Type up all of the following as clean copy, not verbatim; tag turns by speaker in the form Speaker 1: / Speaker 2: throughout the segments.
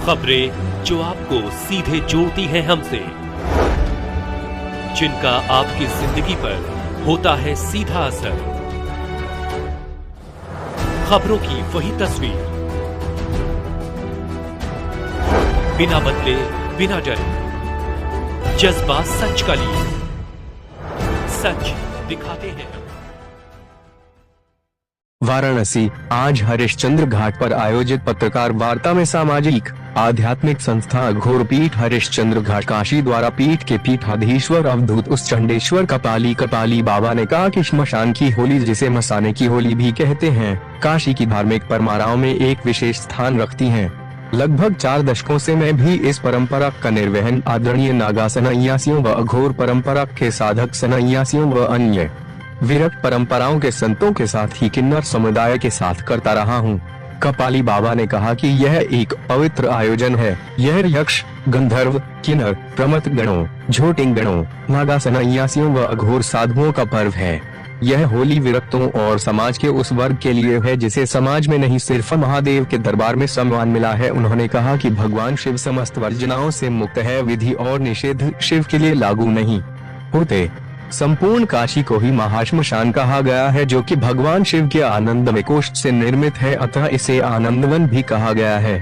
Speaker 1: खबरें जो आपको सीधे जोड़ती हैं हमसे, जिनका आपकी जिंदगी पर होता है सीधा असर। खबरों की वही तस्वीर, बिना बदले बिना डरे, जज्बा सच का लिए, सच दिखाते हैं।
Speaker 2: वाराणसी। आज हरिश्चंद्र घाट पर आयोजित पत्रकार वार्ता में सामाजिक आध्यात्मिक संस्था घोरपीठ हरिश्चंद्र घाट काशी द्वारा पीठ के पीठाधीश्वर अवधूत उच्चंडेश्वर कपाली बाबा ने कहा कि श्मशान की होली, जिसे मसाने की होली भी कहते हैं, काशी की धार्मिक परंपराओं में एक विशेष स्थान रखती हैं। लगभग 4 दशकों से मैं भी इस परंपरा का निर्वहन आदरणीय नागा सन्यासियों व अघोर परंपरा के साधक सन्यासियों व अन्य विरक्त परंपराओं के संतों के साथ ही किन्नर समुदाय के साथ करता रहा हूँ। कपाली बाबा ने कहा कि यह एक पवित्र आयोजन है। यह यक्ष, गंधर्व, किन्नर, प्रमथ गणों, झोटिंग गणों, नागा सन्यासियों व अघोर साधुओं का पर्व है। यह होली विरक्तों और समाज के उस वर्ग के लिए है जिसे समाज में नहीं सिर्फ महादेव के दरबार में सम्मान मिला है। उन्होंने कहा कि भगवान शिव समस्त वर्जनाओं से मुक्त है। विधि और निषेध शिव के लिए लागू नहीं होते। संपूर्ण काशी को ही महाश्मशान कहा गया है, जो कि भगवान शिव के आनंदमय कोष्ठ से निर्मित है, अतः इसे आनंदवन भी कहा गया है।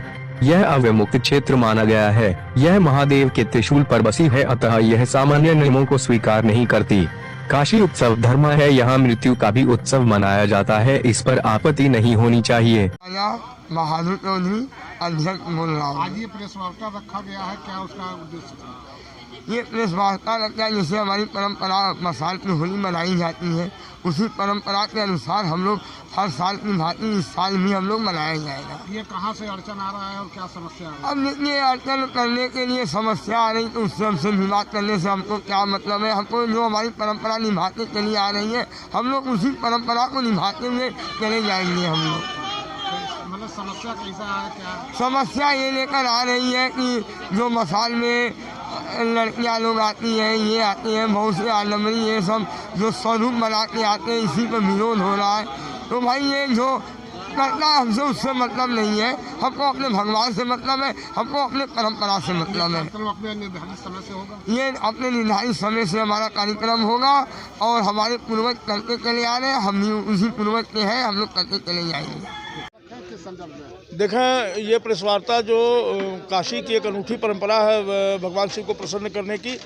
Speaker 2: यह अविमुक्त क्षेत्र माना गया है। यह महादेव के त्रिशूल पर बसी है, अतः यह सामान्य नियमों को स्वीकार नहीं करती। काशी उत्सव धर्म है, यहाँ मृत्यु का भी उत्सव मनाया जाता है। इस पर आपत्ति नहीं होनी चाहिए।
Speaker 3: महादेव चौधरी अध्यक्ष बोल रहा हूँ।
Speaker 4: आज ये प्रेस वार्ता रखा गया है, क्या उसका उद्देश्य था?
Speaker 3: ये प्रेस वार्ता रखा है, जैसे हमारी परंपरा मसाल की होली मनाई जाती है, उसी परंपरा के अनुसार हम लोग हर साल की भांति इस साल भी हम लोग मनाया जाएगा।
Speaker 4: ये कहाँ से अड़चन आ रहा है और क्या समस्या आ रही है?
Speaker 3: अब देखिए, अड़चन करने के लिए समस्या आ रही तो उससे हमसे विवाद करने से हमको क्या मतलब है। हमको जो हमारी परंपरा निभाते चली आ रही है, हम लोग उसी परंपरा को निभाते हुए चले जाएंगे। हम लोग
Speaker 4: मतलब समस्या कैसा है, क्या
Speaker 3: समस्या ये लेकर आ रही है कि जो मसाल में लड़कियां लोग आती हैं, ये आते हैं बहुत से आलमरी, ये सब जो स्वरूप बना के आते हैं, इसी पर विरोध हो रहा है। तो भाई ये जो करना है हमसे उससे मतलब नहीं है। हमको अपने भगवान से मतलब है, हमको अपने परंपरा से मतलब है।
Speaker 4: अपने निर्धारित समय से होगा?
Speaker 3: ये अपने निर्धारित समय से हमारा कार्यक्रम होगा और हमारे पूर्वज करते चले आ रहे हैं, हम भी उसी पूर्वज के हैं, हम लोग करते चले जाएंगे।
Speaker 5: देखें, ये प्रेस वार्ता जो काशी की एक अनूठी परंपरा है भगवान शिव को प्रसन्न करने की,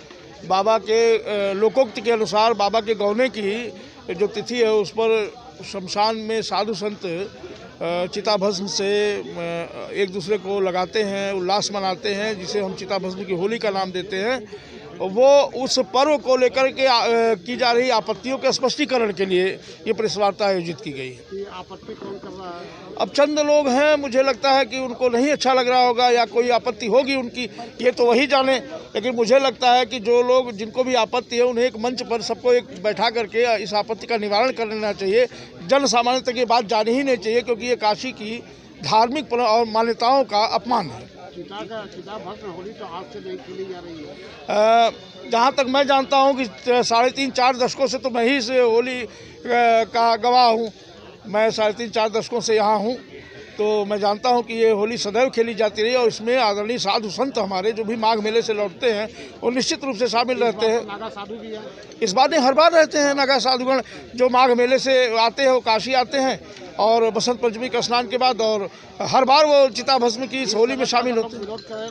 Speaker 5: बाबा के लोकोक्ति के अनुसार बाबा के गौने की जो तिथि है उस पर शमशान में साधु संत चिताभस्म से एक दूसरे को लगाते हैं, उल्लास मनाते हैं, जिसे हम चिताभस्म की होली का नाम देते हैं। वो उस पर्व को लेकर के की जा रही आपत्तियों के स्पष्टीकरण के लिए ये प्रेस वार्ता आयोजित की गई है।
Speaker 4: ये आपत्ति कौन कर रहा है?
Speaker 5: अब चंद लोग हैं, मुझे लगता है कि उनको नहीं अच्छा लग रहा होगा या कोई आपत्ति होगी उनकी, ये तो वही जाने। लेकिन मुझे लगता है कि जो लोग जिनको भी आपत्ति है उन्हें एक मंच पर सबको एक बैठा करके इस आपत्ति का निवारण कर लेना चाहिए। जन सामान्य तक ये बात जानी ही नहीं चाहिए, क्योंकि ये काशी की धार्मिक और मान्यताओं का अपमान है।
Speaker 4: चिताभस्म होली तो आज से नहीं खेली जा रही है।
Speaker 5: जहाँ तक मैं जानता हूँ कि 3.5-4 दशकों से तो मैं ही से होली का गवाह हूँ। मैं 3.5-4 दशकों से यहाँ हूँ, तो मैं जानता हूँ कि ये होली सदैव खेली जाती रही और इसमें आदरणीय साधु संत हमारे जो भी माघ मेले से लौटते हैं वो निश्चित रूप से शामिल रहते हैं।
Speaker 4: नागा साधु भी है
Speaker 5: इस बात में हर बार रहते हैं। नागा साधुगण जो माघ मेले से आते हैं वो काशी आते हैं और बसंत पंचमी का स्नान के बाद, और हर बार वो चिताभस्म की इस होली में शामिल होते हैं।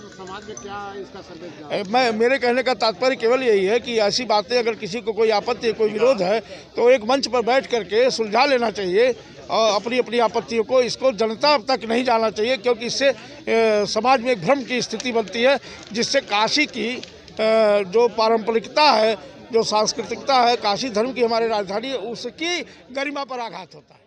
Speaker 4: समाज में क्या इसका संदेश?
Speaker 5: मेरे कहने का तात्पर्य केवल यही है कि ऐसी बातें अगर किसी को कोई आपत्ति, कोई विरोध है, तो एक मंच पर बैठ करके सुलझा लेना चाहिए और अपनी अपनी आपत्तियों को, इसको जनता तक नहीं जाना चाहिए, क्योंकि इससे समाज में एक भ्रम की स्थिति बनती है, जिससे काशी की जो पारंपरिकता है, जो सांस्कृतिकता है, काशी धर्म की हमारी राजधानी है, उसकी गरिमा पर आघात होता है।